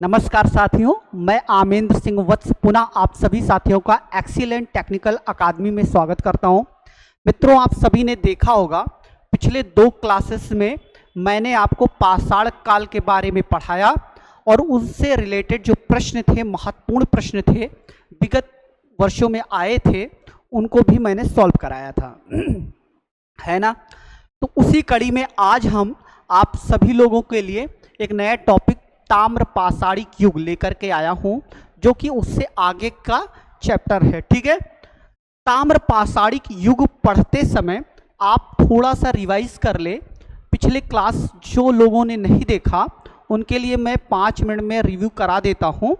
नमस्कार साथियों, मैं आमेंद्र सिंह वत्स पुनः आप सभी साथियों का एक्सीलेंट टेक्निकल अकादमी में स्वागत करता हूं। मित्रों, आप सभी ने देखा होगा पिछले 2 क्लासेस में मैंने आपको पाषाण काल के बारे में पढ़ाया और उससे रिलेटेड जो प्रश्न थे, महत्वपूर्ण प्रश्न थे, विगत वर्षों में आए थे, उनको भी मैंने सॉल्व कराया था है ना। तो उसी कड़ी में आज हम आप सभी लोगों के लिए एक नया टॉपिक ताम्र पाषाणिक युग लेकर के आया हूं, जो कि उससे आगे का चैप्टर है। ठीक है, ताम्र पाषाणिक युग पढ़ते समय आप थोड़ा सा रिवाइज कर ले। पिछले क्लास जो लोगों ने नहीं देखा उनके लिए मैं 5 मिनट में रिव्यू करा देता हूं।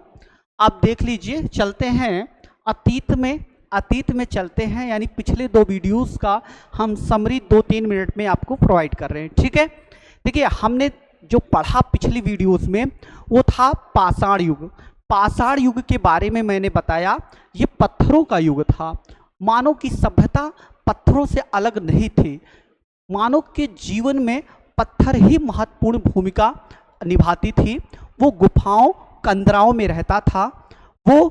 आप देख लीजिए। चलते हैं अतीत में चलते हैं, यानी पिछले 2 वीडियोस का हम समरी 2-3 मिनट में आपको प्रोवाइड कर रहे हैं। ठीक है, देखिए हमने जो पढ़ा पिछली वीडियोस में वो था पाषाण युग। पाषाण युग के बारे में मैंने बताया ये पत्थरों का युग था। मानव की सभ्यता पत्थरों से अलग नहीं थी। मानव के जीवन में पत्थर ही महत्वपूर्ण भूमिका निभाती थी। वो गुफाओं कंदराओं में रहता था। वो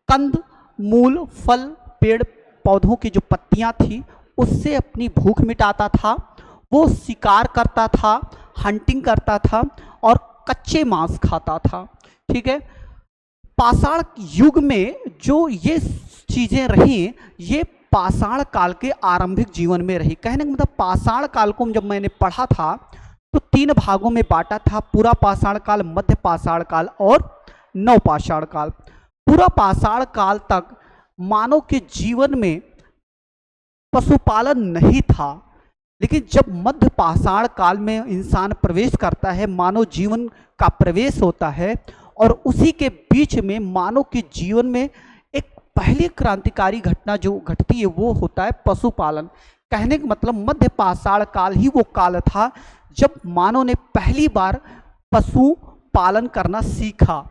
कंद मूल फल पेड़ पौधों की जो पत्तियां थी उससे अपनी भूख मिटाता था। वो शिकार करता था, हंटिंग करता था और कच्चे मांस खाता था। ठीक है, पाषाण युग में जो ये चीज़ें रही, ये पाषाण काल के आरंभिक जीवन में रही। कहने का मतलब पाषाण काल को जब मैंने पढ़ा था तो 3 भागों में बांटा था: पूरा पाषाण काल, मध्य पाषाण काल और नव पाषाण काल। पूरा पाषाण काल तक मानव के जीवन में पशुपालन नहीं था, लेकिन जब मध्य पाषाण काल में इंसान प्रवेश करता है, मानव जीवन का प्रवेश होता है और उसी के बीच में मानव के जीवन में एक पहली क्रांतिकारी घटना जो घटती है वो होता है पशुपालन। कहने का मतलब मध्य पाषाण काल ही वो काल था जब मानव ने पहली बार पशु पालन करना सीखा।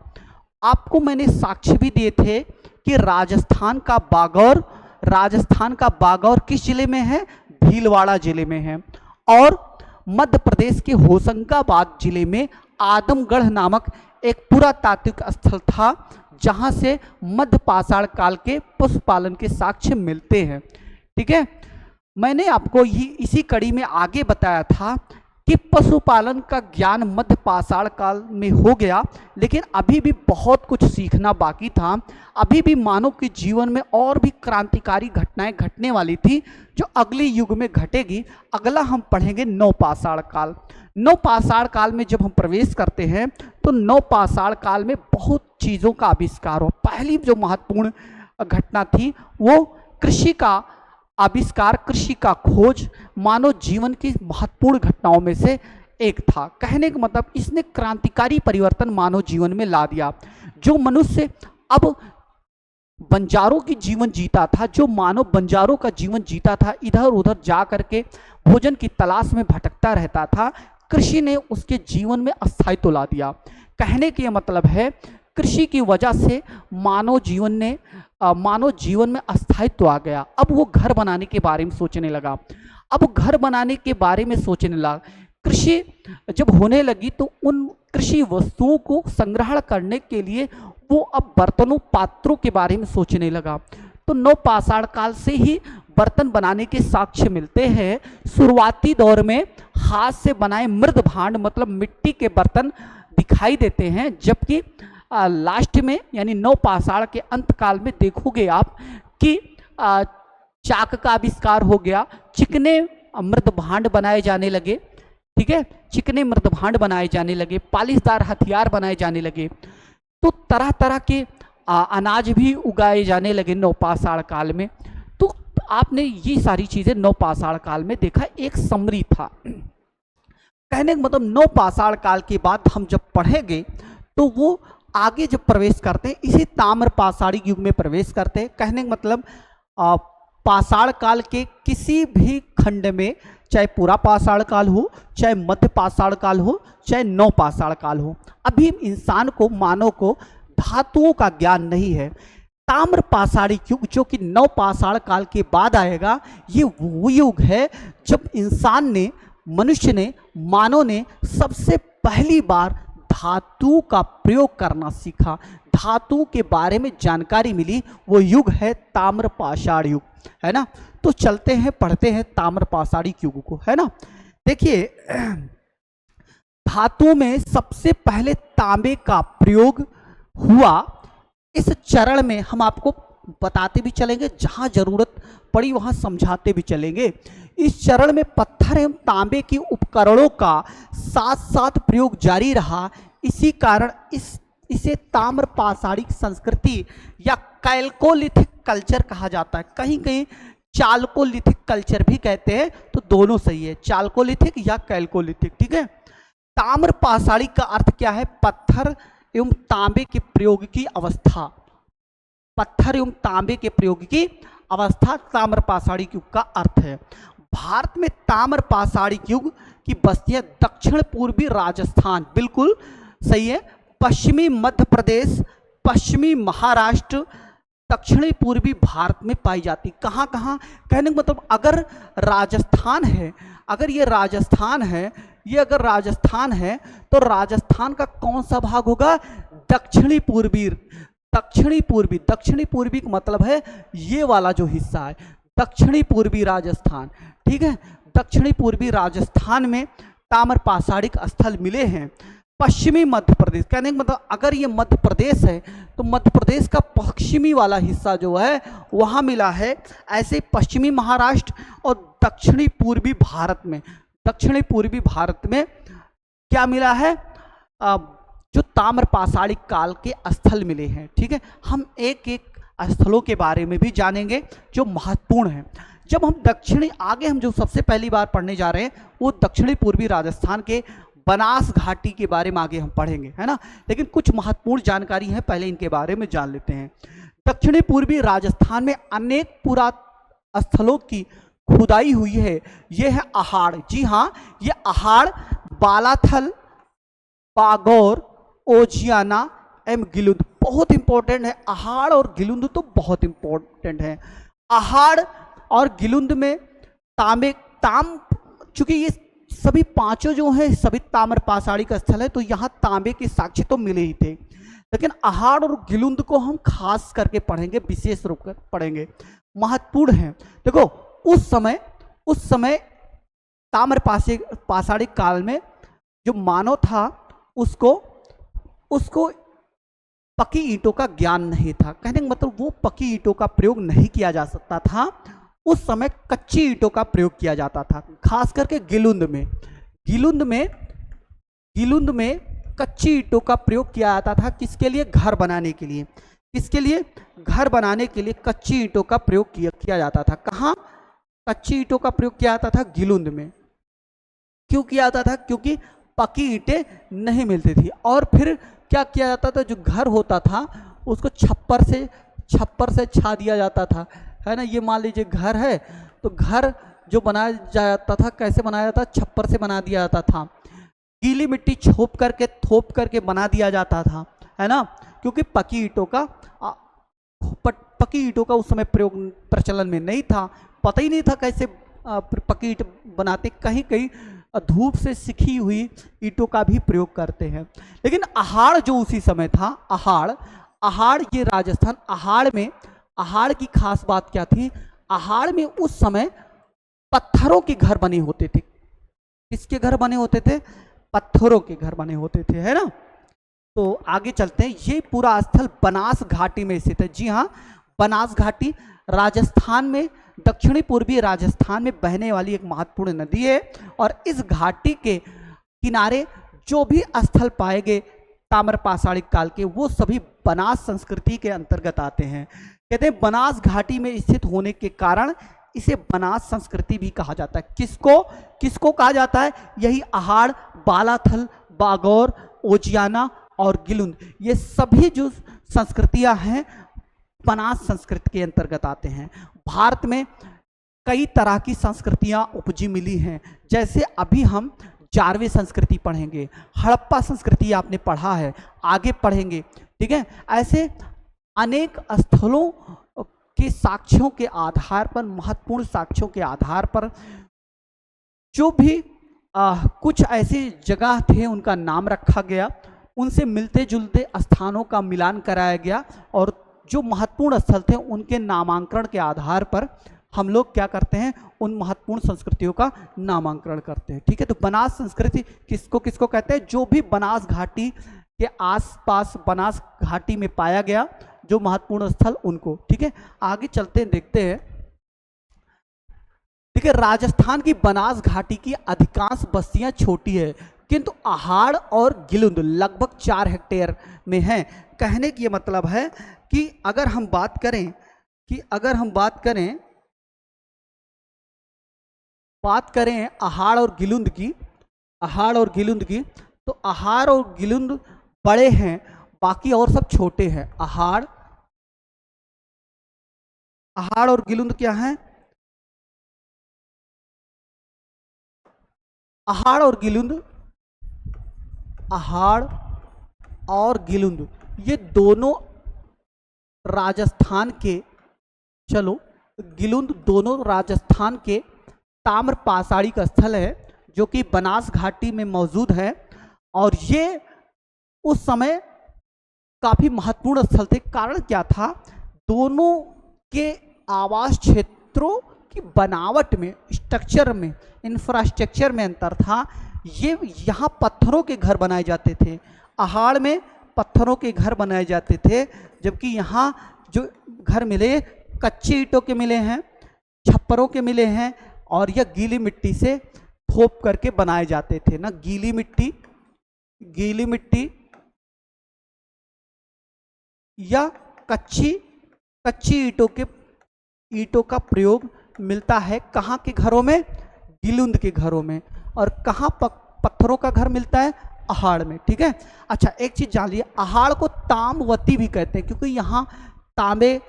आपको मैंने साक्ष्य भी दिए थे कि राजस्थान का बागौर किस जिले में है? भीलवाड़ा जिले में है। और मध्य प्रदेश के होशंगाबाद जिले में आदमगढ़ नामक एक पुरातात्विक स्थल था जहां से मध्य पाषाण काल के पशुपालन के साक्ष्य मिलते हैं। ठीक है, मैंने आपको इसी कड़ी में आगे बताया था कि पशुपालन का ज्ञान मध्य पाषाण काल में हो गया, लेकिन अभी भी बहुत कुछ सीखना बाकी था। अभी भी मानव के जीवन में और भी क्रांतिकारी घटनाएं घटने वाली थी जो अगले युग में घटेगी। अगला हम पढ़ेंगे नव पाषाण काल। नव पाषाण काल में जब हम प्रवेश करते हैं तो नव पाषाण काल में बहुत चीज़ों का आविष्कार हो। पहली जो महत्वपूर्ण घटना थी वो कृषि का आविष्कार, कृषि का खोज मानव जीवन की महत्वपूर्ण घटनाओं में से एक था। कहने का मतलब इसने क्रांतिकारी परिवर्तन मानव जीवन में ला दिया। जो मनुष्य अब बंजारों की जीवन जीता था, जो मानव बंजारों का जीवन जीता था, इधर उधर जा करके भोजन की तलाश में भटकता रहता था, कृषि ने उसके जीवन में अस्थायित्व ला दिया। कहने का मतलब है कृषि की वजह से मानव जीवन में अस्थायित्व आ गया। अब वो घर बनाने के बारे में सोचने लगा। कृषि जब होने लगी तो उन कृषि वस्तुओं को संग्रहण करने के लिए वो अब बर्तनों पात्रों के बारे में सोचने लगा। तो नव पाषाण काल से ही बर्तन बनाने के साक्ष्य मिलते हैं। शुरुआती दौर में हाथ से बनाए मृद भांड मतलब मिट्टी के बर्तन दिखाई देते हैं, जबकि लास्ट में यानी नव पाषाण के अंत काल में देखोगे आप कि चाक का आविष्कार हो गया, चिकने मृद भांड बनाए जाने लगे। ठीक है, चिकने मृद भांड बनाए जाने लगे, पालिशदार हथियार बनाए जाने लगे, तो तरह तरह के अनाज भी उगाए जाने लगे नव पाषाण काल में। तो आपने ये सारी चीजें नव पाषाण काल में देखा, एक समरी था। कहने का मतलब नव पाषाण काल के बाद हम जब पढ़ेंगे तो वो आगे जब प्रवेश करते हैं इसी ताम्र पाषाणिक युग में प्रवेश करते हैं। कहने का मतलब पाषाण काल के किसी भी खंड में, चाहे पूरा पाषाण काल हो, चाहे मध्य पाषाण काल हो, चाहे नव पाषाण काल हो, अभी इंसान को, मानव को धातुओं का ज्ञान नहीं है। ताम्र पाषाणिक युग जो कि नव पाषाण काल के बाद आएगा, ये वो युग है जब इंसान ने, मनुष्य ने, मानव ने सबसे पहली बार धातु का प्रयोग करना सीखा, धातु के बारे में जानकारी मिली, वो युग है ताम्र पाषाण युग, है ना। तो चलते हैं पढ़ते हैं ताम्र पाषाणी युग को, है ना। देखिए धातु में सबसे पहले तांबे का प्रयोग हुआ। इस चरण में हम आपको बताते भी चलेंगे, जहां जरूरत पड़ी वहां समझाते भी चलेंगे। इस चरण में पत्थर एवं तांबे के उपकरणों का साथ साथ प्रयोग जारी रहा। इसी कारण इसे ताम्र पाषाणिक संस्कृति या कैल्कोलिथिक कल्चर कहा जाता है। कहीं कहीं चाल्कोलिथिक कल्चर भी कहते हैं, तो दोनों सही है, चाल्कोलिथिक या कैल्कोलिथिक, ठीक है। ताम्र पाषाणी का अर्थ क्या है? पत्थर एवं तांबे के प्रयोग की अवस्था, पत्थर एवं तांबे के प्रयोग की अवस्था ताम्र पाषाणी युग का अर्थ है। भारत में ताम्र पाषाणी युग की बस्तियां दक्षिण पूर्वी राजस्थान, बिल्कुल सही है, पश्चिमी मध्य प्रदेश, पश्चिमी महाराष्ट्र, दक्षिणी पूर्वी भारत में पाई जाती। कहाँ कहाँ? कहने का मतलब अगर राजस्थान है, अगर ये राजस्थान है, ये अगर राजस्थान है तो राजस्थान का कौन सा भाग होगा? दक्षिणी पूर्वी। दक्षिणी पूर्वी, दक्षिणी पूर्वी का मतलब है ये वाला जो हिस्सा है, दक्षिणी पूर्वी राजस्थान, ठीक है। दक्षिणी पूर्वी राजस्थान में ताम्र पाषाणिक स्थल मिले हैं। पश्चिमी मध्य प्रदेश, कहने का मतलब अगर ये मध्य प्रदेश है तो मध्य प्रदेश का पश्चिमी वाला हिस्सा जो है वहाँ मिला है। ऐसे पश्चिमी महाराष्ट्र और दक्षिणी पूर्वी भारत में, दक्षिणी पूर्वी भारत में क्या मिला है? जो ताम्र पाषाणिक काल के स्थल मिले हैं, ठीक है। हम एक एक स्थलों के बारे में भी जानेंगे जो महत्वपूर्ण हैं। जब हम दक्षिणी, आगे हम जो सबसे पहली बार पढ़ने जा रहे हैं वो दक्षिणी पूर्वी राजस्थान के बनास घाटी के बारे में आगे हम पढ़ेंगे, है ना। लेकिन कुछ महत्वपूर्ण जानकारी है, पहले इनके बारे में जान लेते हैं। दक्षिणी पूर्वी राजस्थान में अनेक पुरातन स्थलों की खुदाई हुई है। ये है अहाड़, जी हाँ, ये अहाड़, बालाथल, बागौर, ओजियाना एवं गिलुंद बहुत इंपॉर्टेंट है। अहाड़ और गिलुंद तो बहुत इंपॉर्टेंट है। अहाड़ और गिलुंद में चूंकि ये सभी पांचों जो हैं सभी ताम्र पाषाणी का स्थल है, तो यहाँ तांबे के साक्ष्य तो मिले ही थे, लेकिन अहाड़ और गिलुंद को हम खास करके पढ़ेंगे, विशेष रूप से पढ़ेंगे, महत्वपूर्ण है। देखो उस समय ताम्र पाषाणी काल में जो मानव था उसको पक्की ईंटों का ज्ञान नहीं था। कहने का मतलब वो पक्की ईंटों का प्रयोग नहीं किया जा सकता था। उस समय कच्ची ईंटों का प्रयोग किया जाता था, खास करके गिलुंद में कच्ची ईंटों का प्रयोग किया जाता था। किसके लिए? घर बनाने के लिए। किसके लिए? घर बनाने के लिए कच्ची ईंटों का प्रयोग किया जाता था। कहाँ कच्ची ईंटों का प्रयोग किया जाता था? गिलुंद में। क्यों किया जाता था? क्योंकि पक्की ईंटें नहीं मिलती थी। और फिर क्या किया जाता था? जो घर होता था उसको छप्पर से छा दिया जाता था, है ना। ये मान लीजिए घर है तो घर जो बनाया जाता था, कैसे बनाया जाता? छप्पर से बना दिया जाता था, गीली मिट्टी थोप करके बना दिया जाता था, है ना। क्योंकि पक्की ईंटों का उस समय प्रयोग प्रचलन में नहीं था, पता ही नहीं था कैसे पक्की ईंट बनाते। कहीं कहीं धूप से सिकी हुई ईंटों का भी प्रयोग करते हैं। लेकिन अहाड़ जो उसी समय था, अहाड़ ये राजस्थान, अहाड़ की खास बात क्या थी? अहाड़ में उस समय पत्थरों के घर बने होते थे। किसके घर बने होते थे? पत्थरों के घर बने होते थे, है ना। तो आगे चलते हैं। ये पूरा स्थल बनास घाटी में स्थित है। जी हाँ, बनास घाटी राजस्थान में, दक्षिणी पूर्वी राजस्थान में बहने वाली एक महत्वपूर्ण नदी है। और इस घाटी के किनारे जो भी स्थल पाए गए ताम्र पाषाणिक काल के, वो सभी बनास संस्कृति के अंतर्गत आते हैं। कहते हैं बनास घाटी में स्थित होने के कारण इसे बनास संस्कृति भी कहा जाता है। किसको कहा जाता है? यही अहाड़, बालाथल, बागौर, ओजियाना और गिलुंद, ये सभी जो संस्कृतियां हैं बनास संस्कृति के अंतर्गत आते हैं। भारत में कई तरह की संस्कृतियां उपजी मिली हैं। जैसे अभी हम जारवे संस्कृति पढ़ेंगे, हड़प्पा संस्कृति आपने पढ़ा है, आगे पढ़ेंगे, ठीक है। ऐसे अनेक स्थलों के साक्ष्यों के आधार पर, महत्वपूर्ण साक्ष्यों के आधार पर जो भी कुछ ऐसी जगह थे उनका नाम रखा गया। उनसे मिलते जुलते स्थानों का मिलान कराया गया और जो महत्वपूर्ण स्थल थे उनके नामांकन के आधार पर हम लोग क्या करते हैं, उन महत्वपूर्ण संस्कृतियों का नामांकन करते हैं। ठीक है, तो बनास संस्कृति किसको किसको कहते हैं, जो भी बनास घाटी के आसपास बनास घाटी में पाया गया जो महत्वपूर्ण स्थल उनको। ठीक है, आगे चलते हैं, देखते हैं। देखिए, राजस्थान की बनास घाटी की अधिकांश बस्तियां छोटी है, किंतु अहाड़ और गिलुंद लगभग 4 हेक्टेयर में हैं। कहने की ये मतलब है कि अगर हम बात करें अहाड़ और गिलुंद की, तो अहाड़ और गिलुंद बड़े हैं, बाकी और सब छोटे हैं। अहाड़ और गिलुंद क्या है, अहाड़ और गिलुंद ये दोनों राजस्थान के, चलो गिलुंद दोनों राजस्थान के ताम्र पाषाणी का स्थल है जो कि बनास घाटी में मौजूद है और ये उस समय काफी महत्वपूर्ण स्थल थे। कारण क्या था, दोनों के आवास क्षेत्रों की बनावट में, स्ट्रक्चर में, इंफ्रास्ट्रक्चर में अंतर था। ये यहाँ पत्थरों के घर बनाए जाते थे, अहाड़ में पत्थरों के घर बनाए जाते थे, जबकि यहाँ जो घर मिले कच्चे ईंटों के मिले हैं, छप्परों के मिले हैं और यह गीली मिट्टी से थोप करके बनाए जाते थे ना। गीली मिट्टी या कच्ची ईंटों का प्रयोग मिलता है कहाँ के घरों में, गिलुंद के घरों में। और कहाँ पत्थरों का घर मिलता है, अहाड़ में। ठीक है, अच्छा एक चीज जान लीजिए, अहाड़ को ताम्रवती भी कहते हैं क्योंकि यहाँ तांबे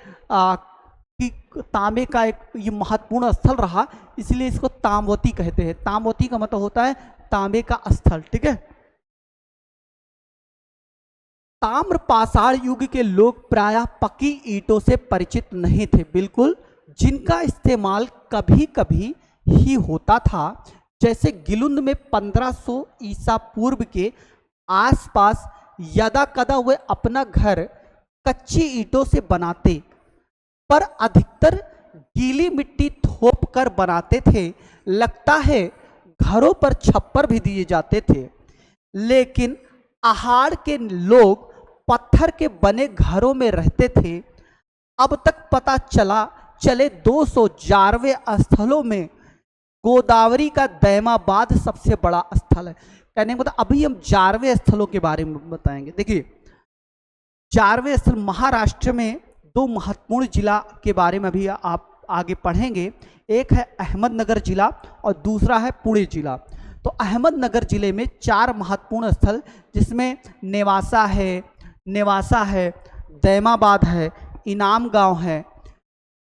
का एक ये महत्वपूर्ण स्थल रहा, इसलिए इसको ताम्रवती कहते हैं। ताम्रवती का मतलब होता है तांबे का स्थल। ठीक है, ताम्र पाषाण युग के लोग प्रायः पक्की ईंटों से परिचित नहीं थे, बिल्कुल, जिनका इस्तेमाल कभी कभी ही होता था। जैसे गिलुंद में 1500 ईसा पूर्व के आसपास यदा कदा वे अपना घर कच्ची ईंटों से बनाते, पर अधिकतर गीली मिट्टी थोप कर बनाते थे। लगता है घरों पर छप्पर भी दिए जाते थे, लेकिन अहाड़ के लोग पत्थर के बने घरों में रहते थे। अब तक पता चले 200 जारवे स्थलों में गोदावरी का दैमाबाद सबसे बड़ा स्थल है। कहने का मतलब अभी हम जारवे स्थलों के बारे में बताएंगे। देखिए, जारवे स्थल महाराष्ट्र में 2 महत्वपूर्ण जिला के बारे में अभी आप आगे पढ़ेंगे। एक है अहमदनगर जिला और दूसरा है पुणे जिला। तो अहमदनगर जिले में 4 महत्वपूर्ण स्थल, जिसमें नेवासा है, दैमाबाद है, इनाम गांव है।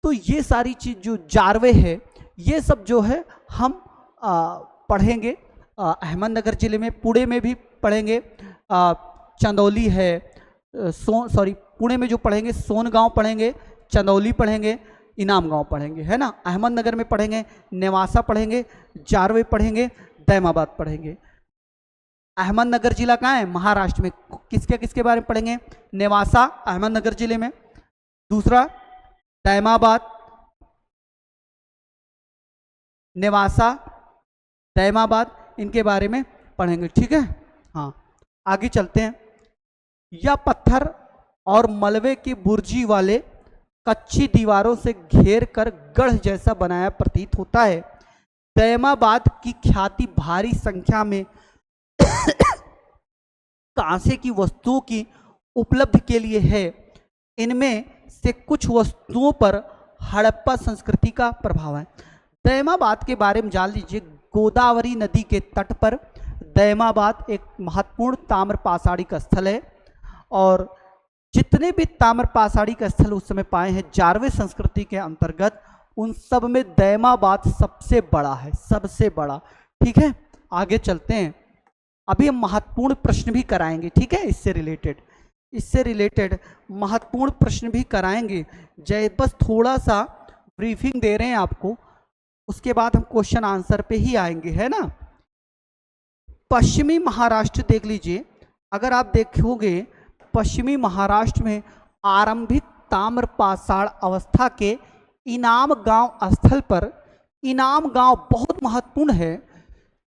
तो ये सारी चीज जो जारवे है, ये सब जो है हम पढ़ेंगे अहमदनगर जिले में। पुणे में भी पढ़ेंगे, चंदौली है, पुणे में जो पढ़ेंगे सोनगांव पढ़ेंगे, चंदौली पढ़ेंगे, इनाम गांव पढ़ेंगे, है ना। अहमदनगर में पढ़ेंगे नेवासा पढ़ेंगे, जारवे पढ़ेंगे, दैमाबाद पढ़ेंगे। अहमदनगर जिला कहाँ है, महाराष्ट्र में। किसके बारे में पढ़ेंगे, नेवासा अहमदनगर जिले में, दूसरा दैमाबाद, नेवासा दैमाबाद, इनके बारे में पढ़ेंगे। ठीक है, हाँ आगे चलते हैं। यह पत्थर और मलबे की बुर्जी वाले कच्ची दीवारों से घेर कर गढ़ जैसा बनाया प्रतीत होता है। दैमाबाद की ख्याति भारी संख्या में कांसे की वस्तुओं की उपलब्धि के लिए है। इनमें से कुछ वस्तुओं पर हड़प्पा संस्कृति का प्रभाव है। दैमाबाद के बारे में जान लीजिए। गोदावरी नदी के तट पर दैमाबाद एक महत्वपूर्ण ताम्र पाषाणी का स्थल है और जितने भी ताम्र पाषाणी का स्थल उस समय पाए हैं जारवे संस्कृति के अंतर्गत, उन सब में दैमाबाद सबसे बड़ा है, सबसे बड़ा। ठीक है, आगे चलते हैं। अभी हम महत्वपूर्ण प्रश्न भी कराएंगे। ठीक है, इससे रिलेटेड महत्वपूर्ण प्रश्न भी कराएंगे। बस थोड़ा सा ब्रीफिंग दे रहे हैं आपको, उसके बाद हम क्वेश्चन आंसर पे ही आएंगे, है ना। पश्चिमी महाराष्ट्र देख लीजिए, अगर आप देखोगे पश्चिमी महाराष्ट्र में आरंभिक ताम्र पाषाण अवस्था के इनाम गांव स्थल पर, इनाम गांव बहुत महत्वपूर्ण है,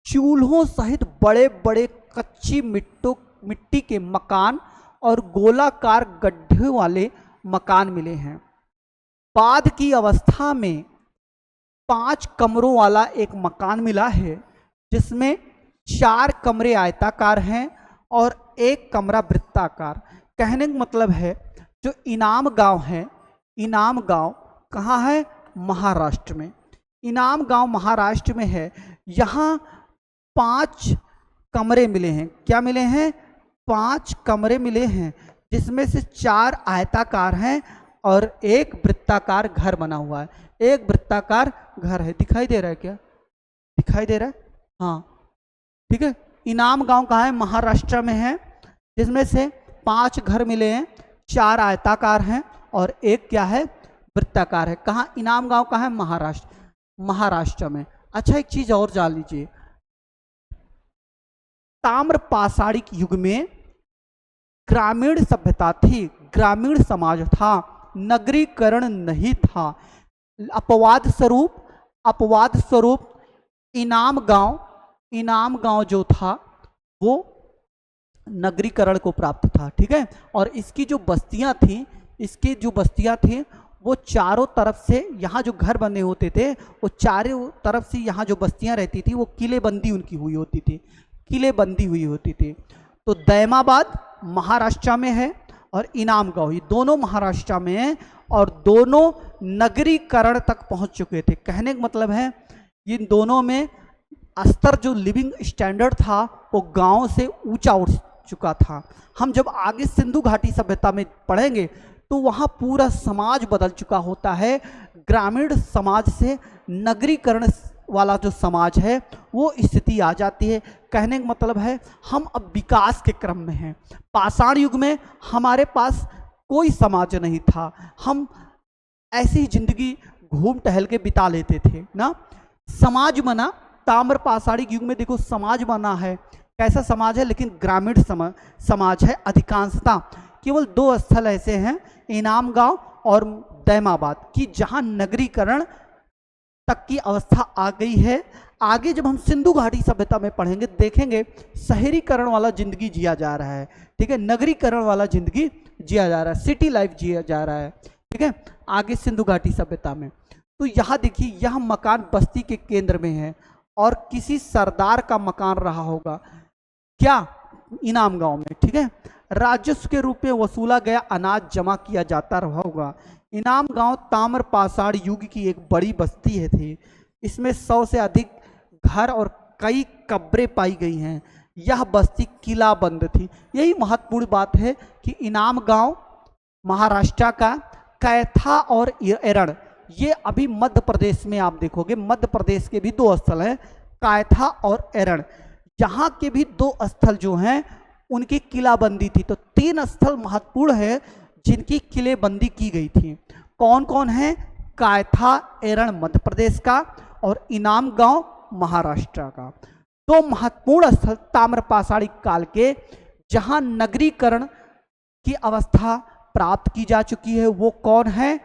चूल्हों सहित बड़े बड़े कच्ची मिट्टी के मकान और गोलाकार गड्ढे वाले मकान मिले हैं। बाद की अवस्था में 5 कमरों वाला एक मकान मिला है जिसमें 4 कमरे आयताकार हैं और 1 कमरा वृत्ताकार। कहने का मतलब है जो इनाम गांव है, इनाम गांव कहाँ है? महाराष्ट्र में। इनाम गांव महाराष्ट्र में है। यहाँ 5 कमरे मिले हैं। क्या मिले हैं? 5 कमरे मिले हैं जिसमें से 4 आयताकार हैं और 1 वृत्ताकार घर बना हुआ है। 1 वृत्ताकार घर है। दिखाई दे रहा है क्या? दिखाई दे रहा है? हाँ, ठीक है। इनाम गांव कहाँ है? महाराष्ट्र में है, जिसमें से 5 घर मिले हैं, 4 आयताकार हैं और 1 क्या है? वृत्ताकार है। कहाँ? इनाम गांव कहाँ है? महाराष्ट्र, महाराष्ट्र में। अच्छा, एक चीज और जान लीजिए, ताम्र पाषाणिक युग में ग्रामीण सभ्यता थी, ग्रामीण समाज था, नगरीकरण नहीं था। अपवाद स्वरूप इनाम गांव जो था वो नगरीकरण को प्राप्त था। ठीक है। और इसकी जो बस्तियां थी वो चारों तरफ से, यहाँ जो घर बने होते थे वो चारों तरफ से यहाँ जो बस्तियां रहती थी वो किलेबंदी उनकी हुई होती थी, किलेबंदी हुई होती थी। तो दैमाबाद महाराष्ट्र में है और इनाम गांव, ये दोनों महाराष्ट्र में है और दोनों नगरीकरण तक पहुंच चुके थे। कहने का मतलब है इन दोनों में स्तर, जो लिविंग स्टैंडर्ड था वो गांव से ऊंचा उठ चुका था। हम जब आगे सिंधु घाटी सभ्यता में पढ़ेंगे तो वहाँ पूरा समाज बदल चुका होता है। ग्रामीण समाज से नगरीकरण वाला जो समाज है वो स्थिति आ जाती है। कहने का मतलब है हम अब विकास के क्रम में हैं। पाषाण युग में हमारे पास कोई समाज नहीं था, हम ऐसी जिंदगी घूम टहल के बिता लेते थे ना। समाज बना ताम्र पाषाणिक युग में, देखो समाज बना है। कैसा समाज है? लेकिन ग्रामीण समाज है अधिकांशता। केवल 2 स्थल ऐसे हैं, इनाम गांव और दैमाबाद, की जहां नगरीकरण तक की अवस्था आ गई है। आगे जब हम सिंधु घाटी सभ्यता में पढ़ेंगे देखेंगे शहरीकरण वाला जिंदगी जिया जा रहा है। ठीक है, नगरीकरण वाला जिंदगी जिया जा रहा है, सिटी लाइफ जिया जा रहा है। ठीक है, आगे सिंधु घाटी सभ्यता में। तो यहाँ देखिए, यह मकान बस्ती के केंद्र में है और किसी सरदार का मकान रहा होगा। क्या? इनाम गांव में। ठीक है, राजस्व के रूप में वसूला गया अनाज जमा किया जाता रहा होगा। इनाम गांव ताम्र पाषाण युग की एक बड़ी बस्ती थी। इसमें 100 से अधिक घर और कई कब्रें पाई गई हैं। यह बस्ती किला बंद थी। यही महत्वपूर्ण बात है कि इनाम गांव महाराष्ट्र का, कैथा और एरण, ये अभी मध्य प्रदेश में आप देखोगे, मध्य प्रदेश के भी 2 स्थल हैं, कैथा और एरण। यहाँ के भी 2 स्थल जो हैं उनकी किलाबंदी थी। तो 3 स्थल महत्वपूर्ण है जिनकी किलेबंदी की गई थी। कौन कौन है? कैथा, एरण मध्य प्रदेश का और इनाम गांव महाराष्ट्र का। 2 महत्वपूर्ण स्थल ताम्र पाषाणिक काल के जहां नगरीकरण की अवस्था प्राप्त की जा चुकी है, वो कौन है?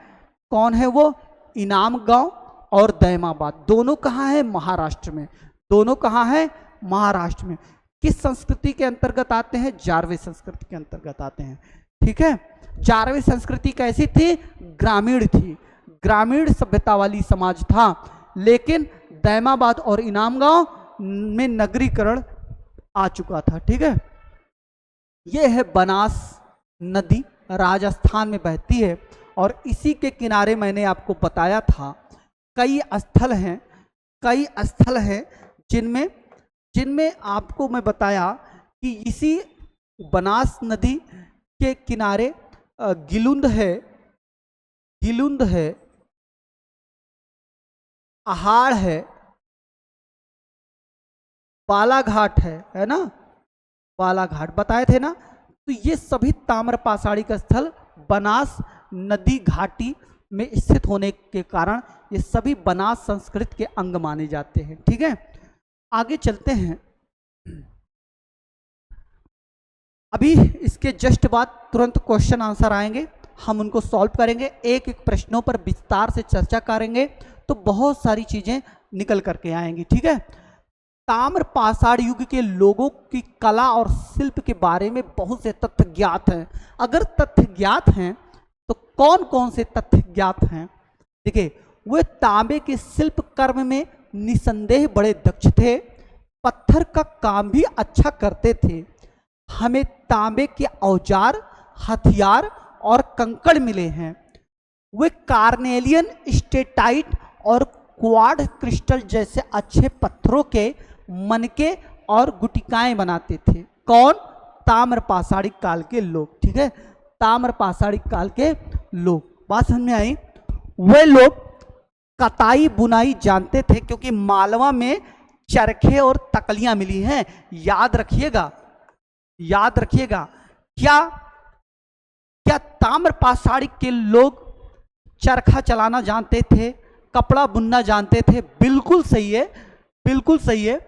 कौन है वो? इनाम गांव और दैमाबाद। दोनों कहाँ है? महाराष्ट्र में। दोनों कहाँ है? महाराष्ट्र में। किस संस्कृति के अंतर्गत आते हैं? जारवे संस्कृति के अंतर्गत आते हैं। ठीक है, जारवे संस्कृति कैसी थी? ग्रामीण थी, ग्रामीण सभ्यता वाली समाज था। लेकिन दैमाबाद और इनाम गांव में नगरीकरण आ चुका था। ठीक है, यह है बनास नदी, राजस्थान में बहती है और इसी के किनारे मैंने आपको बताया था कई स्थल हैं जिनमें आपको मैं बताया कि इसी बनास नदी के किनारे गिलुंद है, आहाड़ है, बालाघाट है ना, बालाघाट बताए थे ना। तो ये सभी ताम्र पाषाणिक स्थल बनास नदी घाटी में स्थित होने के कारण ये सभी बनास संस्कृति के अंग माने जाते हैं। ठीक है, आगे चलते हैं। अभी इसके जस्ट बाद तुरंत क्वेश्चन आंसर आएंगे, हम उनको सॉल्व करेंगे, एक एक प्रश्नों पर विस्तार से चर्चा करेंगे, तो बहुत सारी चीजें निकल करके आएंगी। ठीक है। ताम्र पाषाण युग के लोगों की कला और शिल्प के बारे में बहुत से तथ्य ज्ञात हैं। अगर तथ्य ज्ञात हैं तो कौन कौन से तथ्य ज्ञात हैं? देखिए, वे तांबे के शिल्प कर्म में निसंदेह बड़े दक्ष थे, पत्थर का काम भी अच्छा करते थे। हमें तांबे के औजार, हथियार और कंकड़ मिले हैं। वे कार्नेलियन, स्टेटाइट और क्वार्ट्ज क्रिस्टल जैसे अच्छे पत्थरों के मनके और गुटिकाएं बनाते थे। कौन? ताम्र पाषाणिक काल के लोग। ठीक है, ताम्र पाषाणिक काल के लोग। बात समझ में आई? वे लोग कताई बुनाई जानते थे, क्योंकि मालवा में चरखे और तकलियां मिली हैं। याद रखिएगा, याद रखिएगा। क्या क्या ताम्र पाषाणिक के लोग चरखा चलाना जानते थे, कपड़ा बुनना जानते थे? बिल्कुल सही है, बिल्कुल सही है।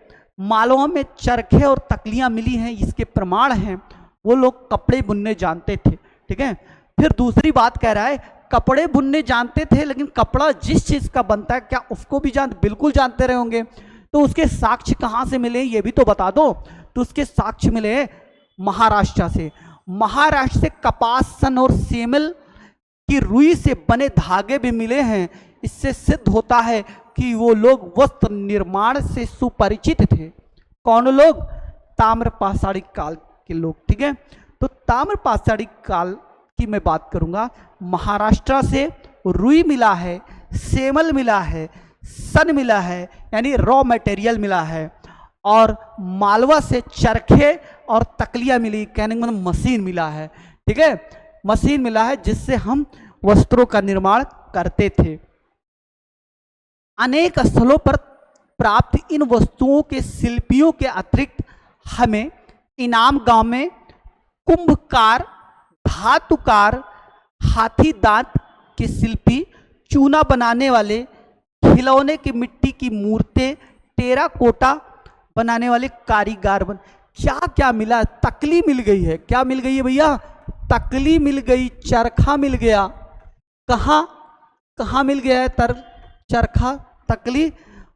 मालवा में चरखे और तकलियां मिली हैं, इसके प्रमाण हैं। वो लोग कपड़े बुनने जानते थे। ठीक है। फिर दूसरी बात कह रहा है, कपड़े बुनने जानते थे, लेकिन कपड़ा जिस चीज का बनता है क्या उसको भी बिल्कुल जानते रहे होंगे। तो उसके साक्ष्य कहाँ से मिले ये भी तो बता दो। तो उसके साक्ष्य मिले महाराष्ट्र से। महाराष्ट्र से कपास, सन और सेमल की रुई से बने धागे भी मिले हैं। इससे सिद्ध होता है कि वो लोग वस्त्र निर्माण से सुपरिचित थे। कौन लोग? ताम्र पाषाणिक काल के लोग। ठीक है। तो ताम्र पाषाणिक काल की मैं बात करूंगा। महाराष्ट्र से रुई मिला है, सेमल मिला है, सन मिला है, यानी रॉ मटेरियल मिला है, और मालवा से चरखे और तकलियां मिली, कहने का मतलब मशीन मिला है। ठीक है, मशीन मिला है जिससे हम वस्त्रों का निर्माण करते थे। अनेक स्थलों पर प्राप्त इन वस्तुओं के शिल्पियों के अतिरिक्त हमें इनाम गांव में कुंभकार, धातुकार, हाथी दांत के शिल्पी, चूना बनाने वाले, खिलौने की मिट्टी की मूर्तें, टेराकोटा बनाने वाले कारीगर क्या क्या मिला? तकली मिल गई है। क्या मिल गई है भैया? तकली मिल गई, चरखा मिल गया। कहाँ कहाँ मिल गया है चरखा तकली?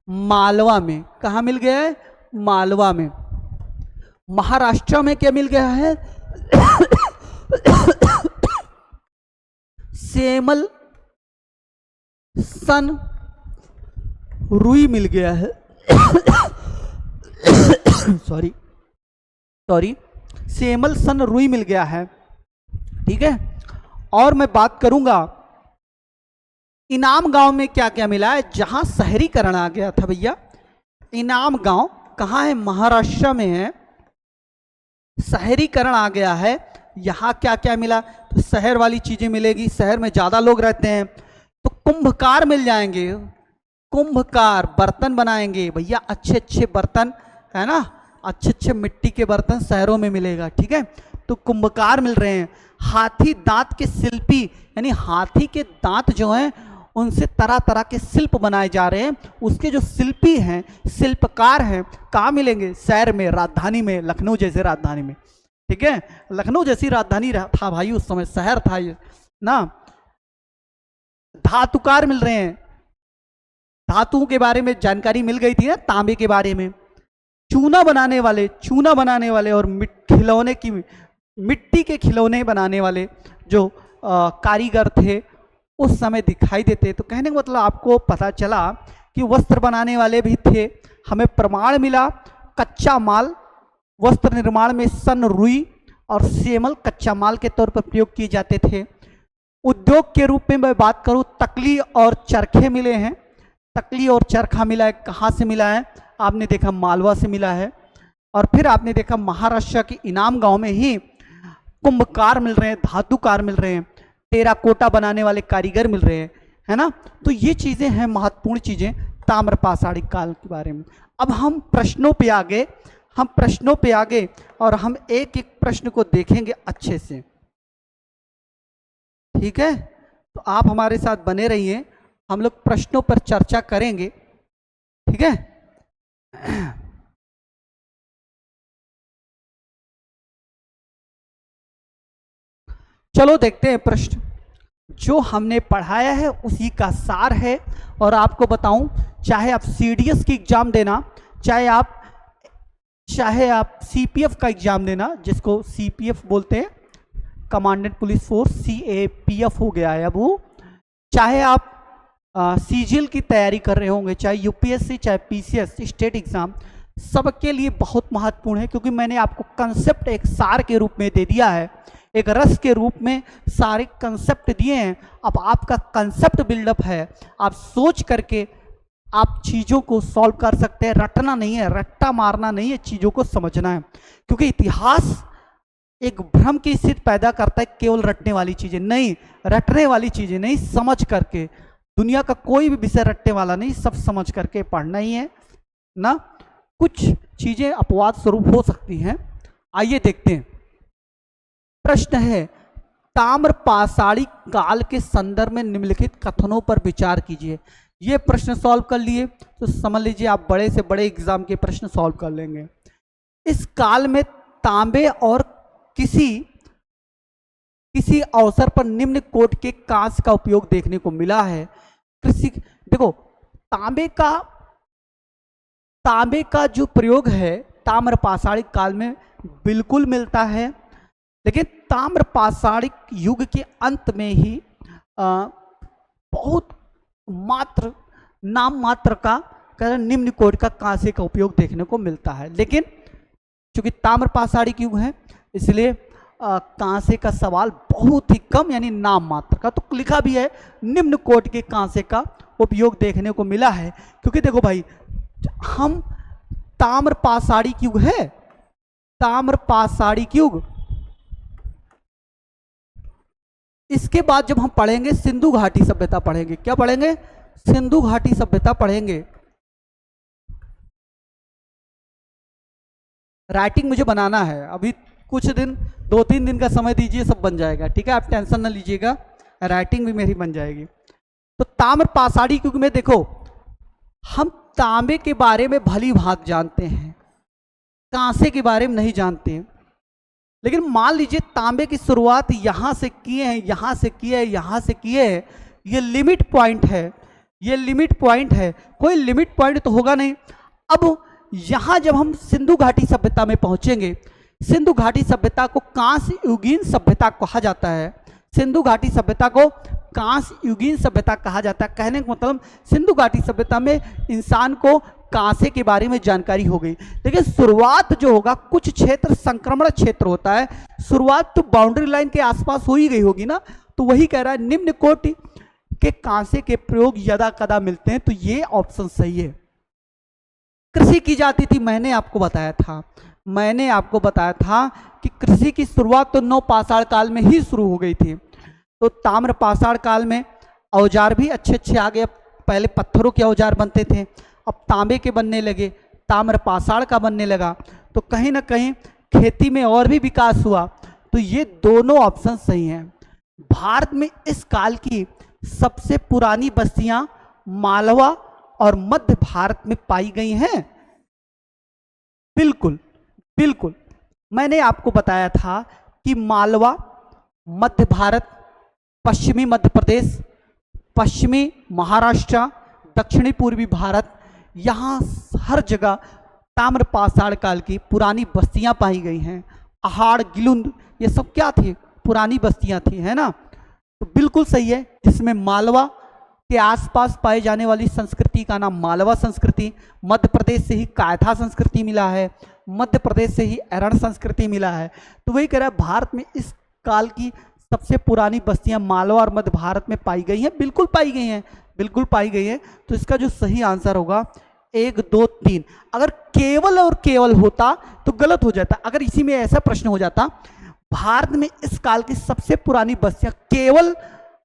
मालवा में। कहाँ मिल गया है? मालवा में। महाराष्ट्र में क्या मिल गया है? सेमल, सन, रुई मिल गया है। सॉरी, सेमल, सन, रुई मिल गया है। ठीक है। और मैं बात करूंगा इनाम गांव में क्या क्या मिला है, जहां शहरीकरण आ गया था भैया। इनाम गांव कहाँ है? महाराष्ट्र में है। शहरीकरण आ गया है, यहाँ क्या क्या मिला? तो शहर वाली चीजें मिलेगी, शहर में ज्यादा लोग रहते हैं। तो कुंभकार मिल जाएंगे, कुंभकार बर्तन बनाएंगे भैया, अच्छे अच्छे बर्तन, है ना, अच्छे अच्छे मिट्टी के बर्तन शहरों में मिलेगा। ठीक है, तो कुंभकार मिल रहे हैं। हाथी दांत के शिल्पी, यानी हाथी के दांत जो हैं उनसे तरह तरह के शिल्प बनाए जा रहे हैं। उसके जो शिल्पी हैं, शिल्पकार हैं, कहाँ मिलेंगे? शहर में, राजधानी में, लखनऊ जैसे राजधानी में। ठीक है, लखनऊ जैसी राजधानी था भाई, उस समय शहर था ये ना। धातुकार मिल रहे हैं, धातुओं के बारे में जानकारी मिल गई थी ना, तांबे के बारे में। चूना बनाने वाले और खिलौने की, मिट्टी के खिलौने बनाने वाले जो कारीगर थे उस समय दिखाई देते। तो कहने का मतलब आपको पता चला कि वस्त्र बनाने वाले भी थे। हमें प्रमाण मिला कच्चा माल, वस्त्र निर्माण में सन, रुई और सेमल कच्चा माल के तौर पर प्रयोग किए जाते थे। उद्योग के रूप में मैं बात करूं, तकली और चरखे मिले हैं। तकली और चरखा मिला है, कहाँ से मिला है? आपने देखा मालवा से मिला है। और फिर आपने देखा महाराष्ट्र के इनाम गांव में ही कुंभकार मिल रहे हैं, धातुकार मिल रहे हैं, टेराकोटा बनाने वाले कारीगर मिल रहे हैं, है ना। तो ये चीजें हैं महत्वपूर्ण चीजें ताम्र पाषाणिक काल के बारे में। अब हम प्रश्नों पे आ गए, और हम एक एक प्रश्न को देखेंगे अच्छे से। ठीक है, तो आप हमारे साथ बने रहिए, हम लोग प्रश्नों पर चर्चा करेंगे। ठीक है। चलो देखते हैं प्रश्न। जो हमने पढ़ाया है उसी का सार है। और आपको बताऊं, चाहे आप सीडीएस की एग्जाम देना, चाहे आप सीपीएफ का एग्जाम देना, जिसको सीपीएफ बोलते हैं, कमांडेंट पुलिस फोर्स, सीएपीएफ हो गया है अब वो, चाहे आप सीजीएल की तैयारी कर रहे होंगे, चाहे यूपीएससी, चाहे पीसीएस, स्टेट एग्जाम, सबके लिए बहुत महत्वपूर्ण है। क्योंकि मैंने आपको कंसेप्ट एक सार के रूप में दे दिया है, एक रस के रूप में सारे कंसेप्ट दिए हैं। अब आपका कंसेप्ट बिल्डअप है, आप सोच करके आप चीज़ों को सॉल्व कर सकते हैं। रटना नहीं है, रट्टा मारना नहीं है, चीज़ों को समझना है। क्योंकि इतिहास एक भ्रम की स्थिति पैदा करता है, केवल रटने वाली चीज़ें नहीं, रटने वाली चीज़ें नहीं, समझ करके। दुनिया का कोई भी विषय रटने वाला नहीं, सब समझ करके पढ़ना ही है ना। कुछ चीज़ें अपवाद स्वरूप हो सकती हैं। आइए देखते हैं। प्रश्न है, ताम्र पाषाणी काल के संदर्भ में निम्नलिखित कथनों पर विचार कीजिए। ये प्रश्न सॉल्व कर लिए तो समझ लीजिए आप बड़े से बड़े एग्जाम के प्रश्न सॉल्व कर लेंगे। इस काल में तांबे और किसी अवसर पर निम्न कोट के कांच का उपयोग देखने को मिला है। कृषि, देखो, तांबे का जो प्रयोग है ताम्र पाषाणी काल में बिल्कुल मिलता है, लेकिन ताम्र पाषाणी युग के अंत में ही बहुत नाम मात्र का निम्न कोट का कांसे का उपयोग देखने को मिलता है। लेकिन चूंकि ताम्र पाषाणी युग है, इसलिए कांसे का सवाल बहुत ही कम, यानी नाम मात्र का। तो लिखा भी है निम्न कोट के कांसे का उपयोग देखने को मिला है। क्योंकि देखो भाई, हम ताम्र पाषाणी युग है, ताम्र पाषाणी युग, इसके बाद जब हम पढ़ेंगे सिंधु घाटी सभ्यता पढ़ेंगे। क्या पढ़ेंगे? सिंधु घाटी सभ्यता पढ़ेंगे। राइटिंग मुझे बनाना है, अभी कुछ दिन, 2-3 दिन का समय दीजिए, सब बन जाएगा, ठीक है, आप टेंशन ना लीजिएगा, राइटिंग भी मेरी बन जाएगी। तो ताम्र पाषाणी युग में देखो, हम तांबे के बारे में भली भांति जानते हैं, कांसे के बारे में नहीं जानते हैं। लेकिन मान लीजिए तांबे की शुरुआत यहां से किए हैं, यहां से किए हैं, यहां से किए हैं, ये लिमिट पॉइंट है, ये लिमिट पॉइंट है, कोई लिमिट पॉइंट तो होगा नहीं। अब यहां जब हम सिंधु घाटी सभ्यता में पहुंचेंगे, सिंधु घाटी सभ्यता को कांस्य युगीन सभ्यता कहा जाता है। सिंधु घाटी सभ्यता को कांस्य युगीन सभ्यता कहा जाता है। कहने का मतलब सिंधु घाटी सभ्यता में इंसान को कांसे के बारे में जानकारी हो गई। लेकिन शुरुआत जो होगा, कुछ क्षेत्र संक्रमण क्षेत्र होता है, शुरुआत तो बाउंड्री लाइन के आसपास हो ही गई होगी ना। तो वही कह रहा है निम्न कोटि के कांसे के प्रयोग यदा कदा मिलते हैं। तो ये ऑप्शन सही है। कृषि की जाती थी, मैंने आपको बताया था कि कृषि की शुरुआत तो नवपाषाण काल में ही शुरू हो गई थी। तो ताम्र पाषाण काल में औजार भी अच्छे अच्छे आ गए। पहले पत्थरों के औजार बनते थे, अब तांबे के बनने लगे, ताम्र पाषाण का बनने लगा। तो कहीं ना कहीं खेती में और भी विकास हुआ। तो ये दोनों ऑप्शन सही हैं। भारत में इस काल की सबसे पुरानी बस्तियां मालवा और मध्य भारत में पाई गई हैं। बिल्कुल बिल्कुल, मैंने आपको बताया था कि मालवा मध्य भारत, पश्चिमी मध्य प्रदेश, पश्चिमी महाराष्ट्र, दक्षिणी पूर्वी भारत, यहाँ हर जगह ताम्र पाषाण काल की पुरानी बस्तियां पाई गई हैं। अहाड़, गिलुंद, ये सब क्या थी? पुरानी बस्तियां थी, है ना। तो बिल्कुल सही है। जिसमें मालवा के आसपास पाई जाने वाली संस्कृति का नाम मालवा संस्कृति, मध्य प्रदेश से ही कायथा संस्कृति मिला है, मध्य प्रदेश से ही अरण संस्कृति मिला है। तो वही कह रहा है भारत में इस काल की सबसे पुरानी बस्तियां मालवा और मध्य भारत में पाई गई हैं। बिल्कुल पाई गई हैं, बिल्कुल पाई गई है। तो इसका जो सही आंसर होगा 1, 2, 3। अगर केवल और केवल होता तो गलत हो जाता। अगर इसी में ऐसा प्रश्न हो जाता, भारत में इस काल की सबसे पुरानी बस्तियां केवल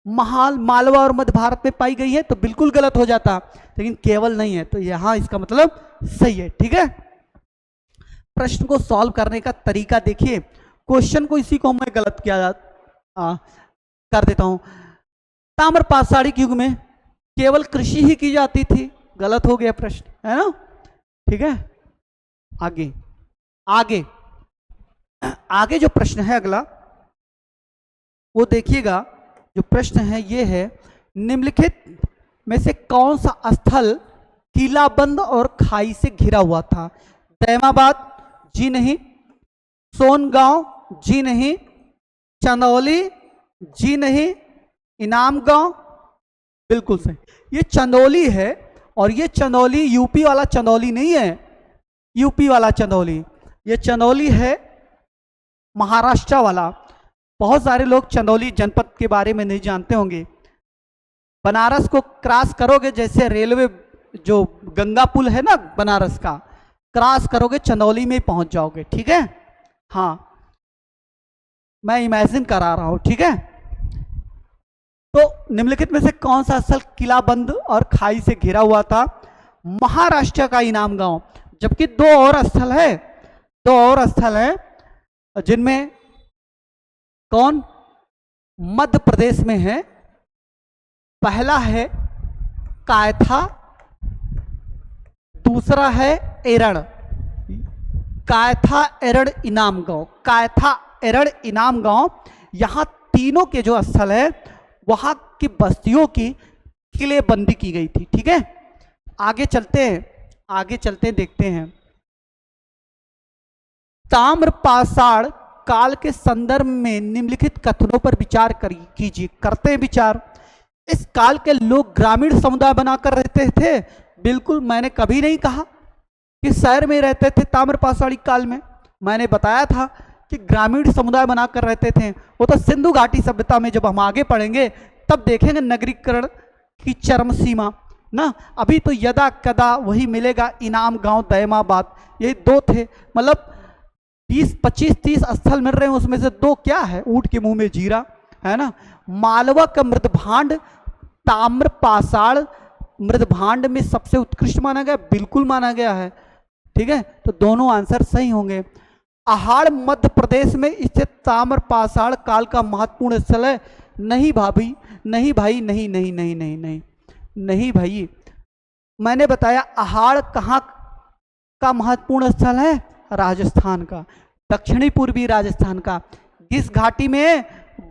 मालवा और मध्य भारत में पाई गई है, तो बिल्कुल गलत हो जाता। लेकिन केवल नहीं है, तो यहां इसका मतलब सही है, ठीक है। प्रश्न को सॉल्व करने का तरीका देखिए। क्वेश्चन को इसी को मैं गलत कर देता हूं। ताम्र पाषाणी युग में केवल कृषि ही की जाती थी, गलत हो गया प्रश्न, है ना, ठीक है। आगे आगे आगे जो प्रश्न है अगला, वो देखिएगा, जो प्रश्न है ये है, निम्नलिखित में से कौन सा स्थल किलाबंद और खाई से घिरा हुआ था? दैमाबाद जी नहीं, सोनगांव जी नहीं, चंदौली जी नहीं, इनाम गांव बिल्कुल सही। ये चंदौली है, और ये चंदौली यूपी वाला चंदौली नहीं है, यूपी वाला चंदौली, ये चंदौली है महाराष्ट्र वाला। बहुत सारे लोग चंदौली जनपद के बारे में नहीं जानते होंगे। बनारस को क्रॉस करोगे, जैसे रेलवे जो गंगा पुल है ना बनारस का, क्रॉस करोगे चंदौली में ही पहुंच जाओगे, ठीक है। हाँ, मैं इमेजिन करा रहा हूं, ठीक है। तो निम्नलिखित में से कौन सा स्थल किलाबंद और खाई से घिरा हुआ था? महाराष्ट्र का इनाम गांव। जबकि दो और स्थल है, दो और स्थल है, जिनमें कौन मध्य प्रदेश में है। पहला है कायथा, दूसरा है एरण। कायथा, एरण, इनाम गांव, कायथा, एरण, इनाम गांव, यहां तीनों के जो स्थल है वहां की बस्तियों की किलेबंदी की गई थी, ठीक है। आगे चलते हैं, आगे चलते हैं, देखते हैं। ताम्रपाषाण काल के संदर्भ में निम्नलिखित कथनों पर विचार कीजिए। करते हैं विचार। इस काल के लोग ग्रामीण समुदाय बनाकर रहते थे। बिल्कुल, मैंने कभी नहीं कहा कि शहर में रहते थे ताम्रपाषाणी काल में। मैंने बताया था कि ग्रामीण समुदाय बनाकर रहते थे। वो तो सिंधु घाटी सभ्यता में जब हम आगे पढ़ेंगे तब देखेंगे नगरीकरण की चरम सीमा ना। अभी तो यदा कदा वही मिलेगा, इनाम गांव, दैमाबाद, ये दो थे। मतलब 20, 25, 30 स्थल मिल रहे हैं, उसमें से दो क्या है? ऊंट के मुंह में जीरा, है ना। मालवा का मृदभांड ताम्रपाषाण मृदभांड में सबसे उत्कृष्ट माना गया, बिल्कुल माना गया है, ठीक है। तो दोनों आंसर सही होंगे। अहाड़ मध्य प्रदेश में स्थित ताम्रपाषाण काल का महत्वपूर्ण स्थल है। नहीं भाभी, नहीं भाई, नहीं नहीं नहीं नहीं नहीं नहीं भाई, मैंने बताया अहाड़ कहाँ का महत्वपूर्ण स्थल है? राजस्थान का, दक्षिणी पूर्वी राजस्थान का। किस घाटी में?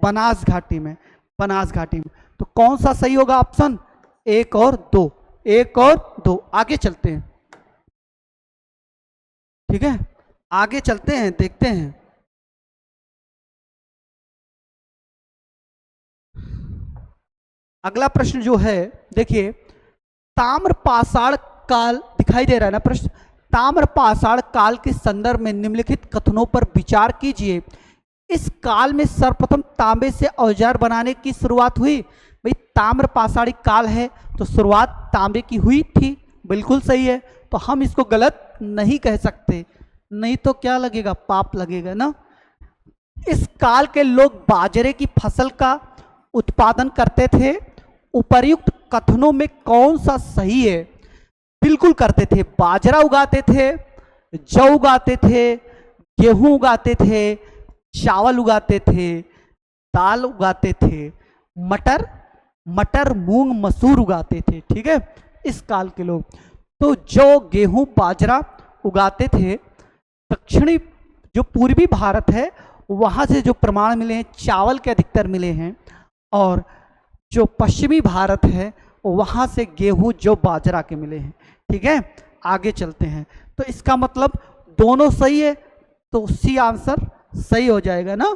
बनास घाटी में, बनास घाटी में। तो कौन सा सही होगा ऑप्शन? 1 और 2, 1 और 2। आगे चलते हैं, ठीक है, आगे चलते हैं, देखते हैं। अगला प्रश्न जो है, देखिए, ताम्रपाषाण काल दिखाई दे रहा है ना प्रश्न। ताम्रपाषाण काल के संदर्भ में निम्नलिखित कथनों पर विचार कीजिए। इस काल में सर्वप्रथम तांबे से औजार बनाने की शुरुआत हुई। भाई ताम्रपाषाणी काल है तो शुरुआत तांबे की हुई थी, बिल्कुल सही है। तो हम इसको गलत नहीं कह सकते, नहीं तो क्या लगेगा? पाप लगेगा ना। इस काल के लोग बाजरे की फसल का उत्पादन करते थे। उपर्युक्त कथनों में कौन सा सही है? बिल्कुल करते थे। बाजरा उगाते थे, जौ उगाते थे, गेहूं उगाते थे, चावल उगाते थे, दाल उगाते थे, मटर, मूंग, मसूर उगाते थे, ठीक है, इस काल के लोग। तो जौ, गेहूं, बाजरा उगाते थे। दक्षिणी जो पूर्वी भारत है वहां से जो प्रमाण मिले हैं चावल के अधिकतर मिले हैं, और जो पश्चिमी भारत है वहां से गेहूं, जौ, बाजरा के मिले हैं, ठीक है। आगे चलते हैं। तो इसका मतलब दोनों सही है, तो सी आंसर सही हो जाएगा ना।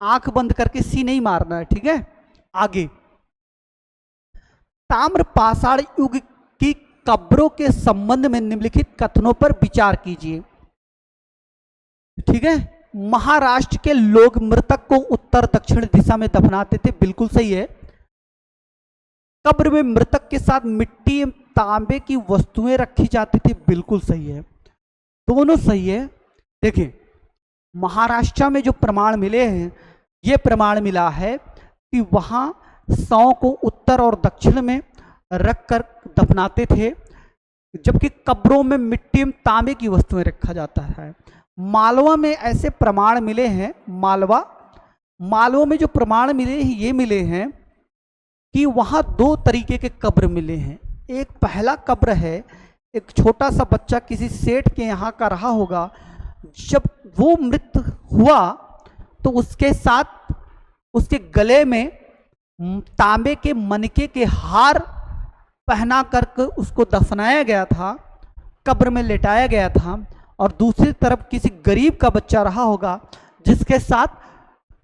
आंख बंद करके सी नहीं मारना है, ठीक है। आगे, ताम्रपाषाण युग की कब्रों के संबंध में निम्नलिखित कथनों पर विचार कीजिए, ठीक है। महाराष्ट्र के लोग मृतक को उत्तर दक्षिण दिशा में दफनाते थे, बिल्कुल सही है। कब्र में मृतक के साथ मिट्टी एवं तांबे की वस्तुएं रखी जाती थी, बिल्कुल सही है, दोनों सही है। देखिए, महाराष्ट्र में जो प्रमाण मिले हैं, ये प्रमाण मिला है कि वहां शवों को उत्तर और दक्षिण में रखकर दफनाते थे, जबकि कब्रों में मिट्टी एवं तांबे की वस्तुएं रखा जाता है। मालवा में ऐसे प्रमाण मिले हैं। मालवा में जो प्रमाण मिले हैं, ये मिले हैं कि वहां 2 तरीके के कब्र मिले हैं। एक पहला कब्र है, एक छोटा सा बच्चा किसी सेठ के यहाँ का रहा होगा, जब वो मृत हुआ तो उसके साथ उसके गले में तांबे के मनके के हार पहना करके उसको दफनाया गया था, कब्र में लेटाया गया था। और दूसरी तरफ किसी गरीब का बच्चा रहा होगा जिसके साथ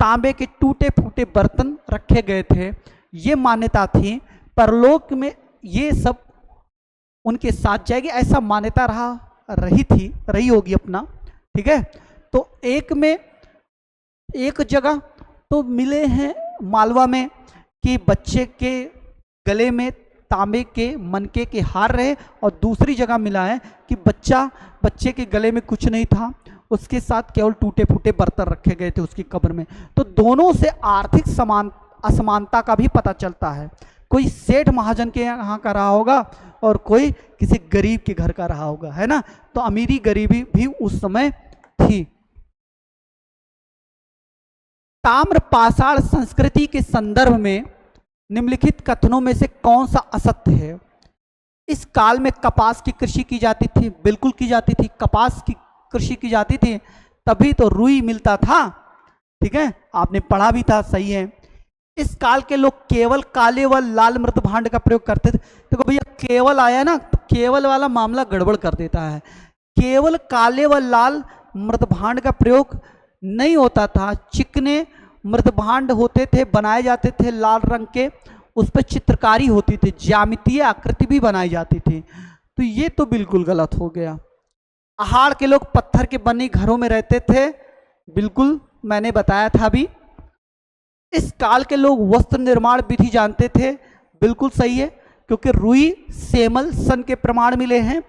तांबे के टूटे फूटे बर्तन रखे गए थे। ये मान्यता थी, परलोक में ये सब उनके साथ जाएगी, ऐसा मान्यता रही होगी अपना। ठीक है, तो एक जगह तो मिले हैं मालवा में कि बच्चे के गले में तांबे के मनके के हार रहे, और दूसरी जगह मिला है कि बच्चे के गले में कुछ नहीं था, उसके साथ केवल टूटे फूटे बर्तन रखे गए थे उसकी कब्र में। तो दोनों से आर्थिक असमानता का भी पता चलता है। कोई सेठ महाजन के यहाँ का रहा होगा और कोई किसी गरीब के घर का रहा होगा, है ना। तो अमीरी गरीबी भी उस समय थी। ताम्र पाषाण संस्कृति के संदर्भ में निम्नलिखित कथनों में से कौन सा असत्य है? इस काल में कपास की कृषि की जाती थी, बिल्कुल की जाती थी, कपास की कृषि की जाती थी, तभी तो रुई मिलता था। ठीक है, आपने पढ़ा भी था, सही है। इस काल के लोग केवल काले व लाल मृत भांड का प्रयोग करते थे। देखो भैया, केवल आया ना, तो केवल वाला मामला गड़बड़ कर देता है। केवल काले व लाल मृत भांड का प्रयोग नहीं होता था, चिकने मृत भांड होते थे, बनाए जाते थे लाल रंग के, उस पर चित्रकारी होती थी, ज्यामितीय आकृति भी बनाई जाती थी। तो ये तो बिल्कुल गलत हो गया। अहाड़ के लोग पत्थर के बने घरों में रहते थे, बिल्कुल मैंने बताया था अभी। इस काल के लोग वस्त्र निर्माण विधि जानते थे, बिल्कुल सही है, क्योंकि रुई, सेमल, सन के प्रमाण मिले हैं,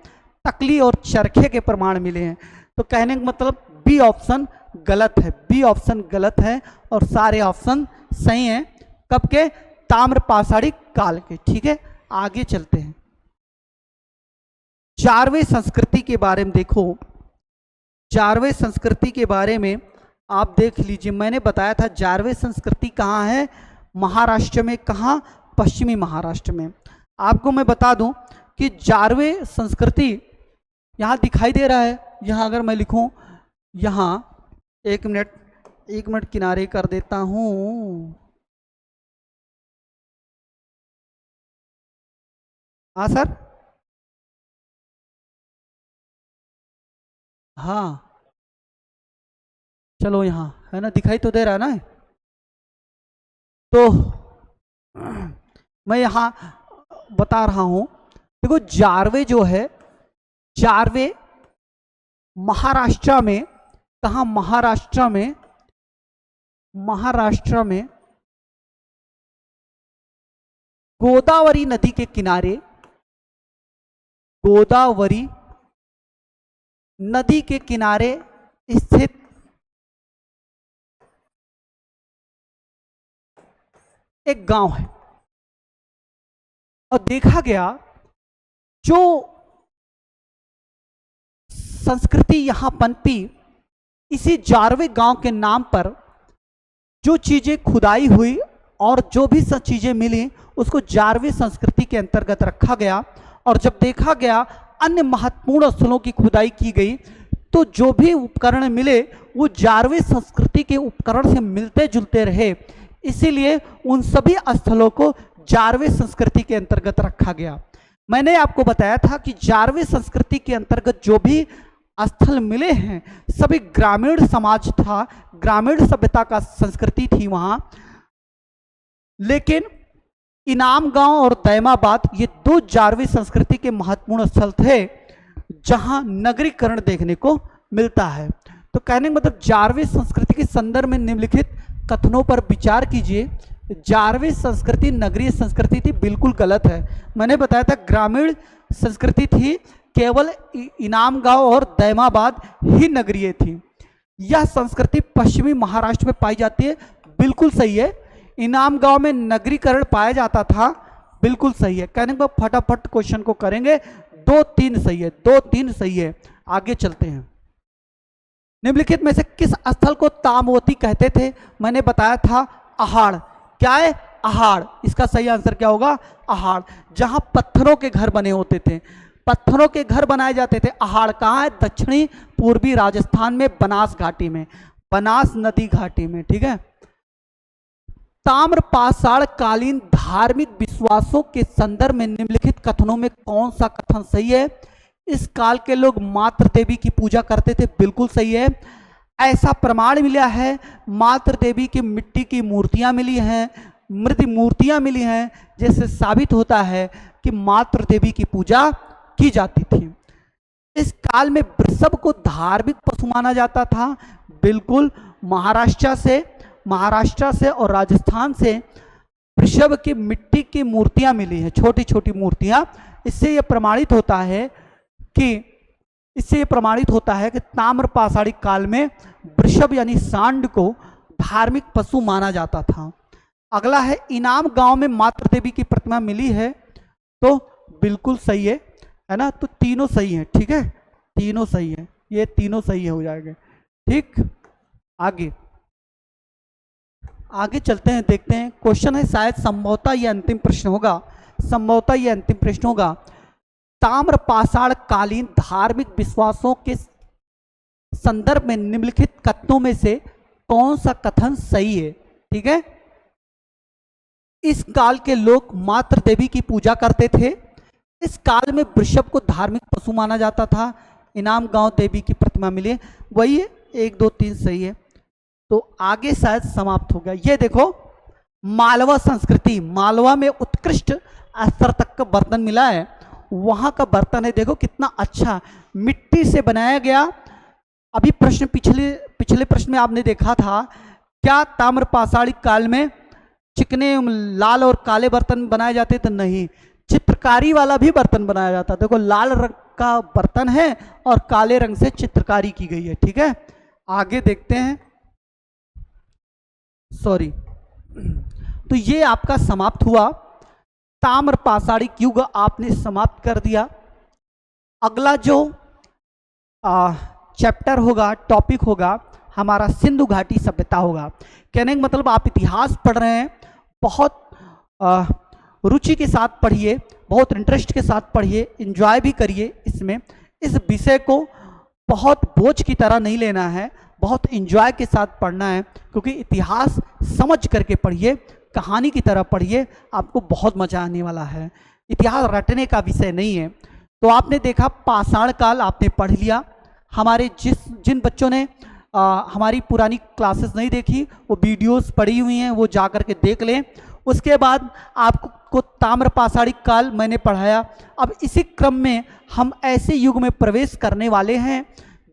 तकली और चरखे के प्रमाण मिले हैं। तो कहने का मतलब बी ऑप्शन गलत है, बी ऑप्शन गलत है और सारे ऑप्शन सही हैं। कब के? ताम्र पाषाणी काल के। ठीक है, आगे चलते हैं। जारवे संस्कृति के बारे में देखो, जारवे संस्कृति के बारे में आप देख लीजिए। मैंने बताया था जारवे संस्कृति कहाँ है, महाराष्ट्र में। कहाँ? पश्चिमी महाराष्ट्र में। आपको मैं बता दूं कि जारवे संस्कृति यहाँ दिखाई दे रहा है। यहाँ अगर मैं लिखूं, यहाँ एक मिनट किनारे कर देता हूँ। हाँ सर, हाँ चलो, यहाँ है ना, दिखाई तो दे रहा है ना। तो मैं यहाँ बता रहा हूँ, देखो जारवे जो है, जारवे महाराष्ट्र में। कहाँ? महाराष्ट्र में। महाराष्ट्र में गोदावरी नदी के किनारे, गोदावरी नदी के किनारे स्थित एक गांव है। और देखा गया जो संस्कृति यहां पनपी, इसी जारवे गांव के नाम पर जो चीजें खुदाई हुई और जो भी सब चीजें मिली, उसको जारवे संस्कृति के अंतर्गत रखा गया। और जब देखा गया अन्य महत्वपूर्ण स्थलों की खुदाई की गई, तो जो भी उपकरण मिले वो जारवे संस्कृति के उपकरण से मिलते जुलते रहे, इसीलिए उन सभी स्थलों को जारवे संस्कृति के अंतर्गत रखा गया। मैंने आपको बताया था कि जारवे संस्कृति के अंतर्गत जो भी स्थल मिले हैं, सभी ग्रामीण समाज था, ग्रामीण सभ्यता का संस्कृति थी वहां। लेकिन इनाम गांव और दैमाबाद, ये दो जारवी संस्कृति के महत्वपूर्ण स्थल थे जहां नगरीकरण देखने को मिलता है। तो कहने का मतलब जारवी संस्कृति के संदर्भ में निम्नलिखित कथनों पर विचार कीजिए। जारवी संस्कृति नगरीय संस्कृति थी, बिल्कुल गलत है। मैंने बताया था ग्रामीण संस्कृति थी, केवल इनाम गांव और दैमाबाद ही नगरीय थी। यह संस्कृति पश्चिमी महाराष्ट्र में पाई जाती है, बिल्कुल सही है। इनाम गांव में नगरीकरण पाया जाता था, बिल्कुल सही है। कहने को फटाफट क्वेश्चन को करेंगे, 2-3 सही है, 2-3 सही है। आगे चलते हैं। निम्नलिखित में से किस स्थल को तामवती कहते थे? मैंने बताया था अहाड़। क्या है? अहाड़। इसका सही आंसर क्या होगा? अहाड़। जहां पत्थरों के घर बने होते थे, पत्थरों के घर बनाए जाते थे। अहाड़ कहाँ है? दक्षिणी पूर्वी राजस्थान में, बनास घाटी में, बनास नदी घाटी में। ठीक है, ताम्र पाषाण कालीन धार्मिक विश्वासों के संदर्भ में निम्नलिखित कथनों में कौन सा कथन सही है? इस काल के लोग मातृ देवी की पूजा करते थे, बिल्कुल सही है। ऐसा प्रमाण मिला है, मातृ देवी की मिट्टी की मूर्तियां मिली हैं, मृत मूर्तियां मिली हैं, जिससे साबित होता है कि मातृ देवी की पूजा की जाती थी। इस काल में वृषभ को धार्मिक पशु माना जाता था, बिल्कुल। महाराष्ट्र से और राजस्थान से वृषभ की मिट्टी की मूर्तियां मिली हैं, छोटी छोटी मूर्तियां। इससे यह प्रमाणित होता है कि ताम्र पाषाणी काल में वृषभ यानी सांड को धार्मिक पशु माना जाता था। अगला है, इनाम गांव में मातृ देवी की प्रतिमा मिली है, तो बिल्कुल सही है ना। तो तीनों सही है, ठीक है, तीनों सही है, ये तीनों सही हो जाएंगे। ठीक, आगे चलते हैं, देखते हैं। क्वेश्चन है, शायद संभवतः ये अंतिम प्रश्न होगा, ताम्र पाषाण कालीन धार्मिक विश्वासों के संदर्भ में निम्नलिखित कथनों में से कौन सा कथन सही है? ठीक है, इस काल के लोग मातृ देवी की पूजा करते थे। इस काल में वृषभ को धार्मिक पशु माना जाता था। इनाम गांव देवी की प्रतिमा मिली, वही है, 1 2 3 सही है। तो आगे शायद समाप्त हो गया। ये देखो, मालवा संस्कृति, मालवा में उत्कृष्ट स्तर तक का बर्तन मिला है। वहां का बर्तन है, देखो कितना अच्छा मिट्टी से बनाया गया। अभी प्रश्न पिछले प्रश्न में आपने देखा था, क्या ताम्र पाषाणी काल में चिकने लाल और काले बर्तन बनाए जाते? तो नहीं, चित्रकारी वाला भी बर्तन बनाया जाता। देखो लाल रंग का बर्तन है और काले रंग से चित्रकारी की गई है। ठीक है, आगे देखते हैं। सॉरी, तो ये आपका समाप्त हुआ, ताम्र पाषाणी युग आपने समाप्त कर दिया। अगला जो चैप्टर होगा, टॉपिक होगा हमारा, सिंधु घाटी सभ्यता होगा। कहने का मतलब आप इतिहास पढ़ रहे हैं, बहुत रुचि के साथ पढ़िए, बहुत इंटरेस्ट के साथ पढ़िए, एंजॉय भी करिए इसमें। इस विषय को बहुत बोझ की तरह नहीं लेना है, बहुत एंजॉय के साथ पढ़ना है, क्योंकि इतिहास समझ करके पढ़िए, कहानी की तरह पढ़िए, आपको बहुत मजा आने वाला है। इतिहास रटने का विषय नहीं है। तो आपने देखा पाषाण काल आपने पढ़ लिया। हमारे जिन बच्चों ने हमारी पुरानी क्लासेस नहीं देखी, वो वीडियोस पड़ी हुई हैं, वो जा कर के देख लें। उसके बाद आपको ताम्र पाषाणी काल मैंने पढ़ाया। अब इसी क्रम में हम ऐसे युग में प्रवेश करने वाले हैं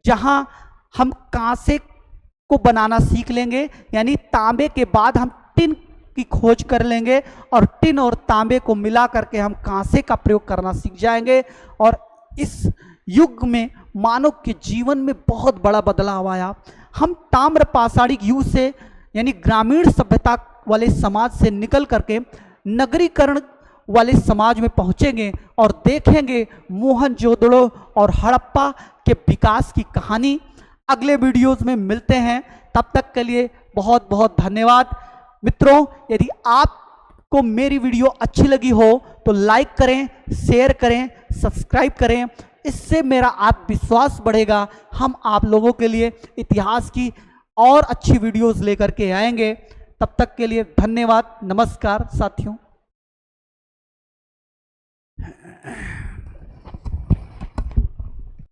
जहां हम कांसे को बनाना सीख लेंगे, यानी तांबे के बाद हम टिन की खोज कर लेंगे और टिन और तांबे को मिला करके हम कांसे का प्रयोग करना सीख जाएंगे। और इस युग में मानव के जीवन में बहुत बड़ा बदलाव आया। हम ताम्र पाषाणी युग से यानी ग्रामीण सभ्यता वाले समाज से निकल करके नगरीकरण वाले समाज में पहुंचेंगे और देखेंगे मोहनजोदड़ो और हड़प्पा के विकास की कहानी। अगले वीडियोस में मिलते हैं, तब तक के लिए बहुत बहुत धन्यवाद। मित्रों, यदि आपको मेरी वीडियो अच्छी लगी हो तो लाइक करें, शेयर करें, सब्सक्राइब करें, इससे मेरा आत्मविश्वास बढ़ेगा। हम आप लोगों के लिए इतिहास की और अच्छी वीडियोस लेकर के आएंगे। तब तक के लिए धन्यवाद, नमस्कार साथियों।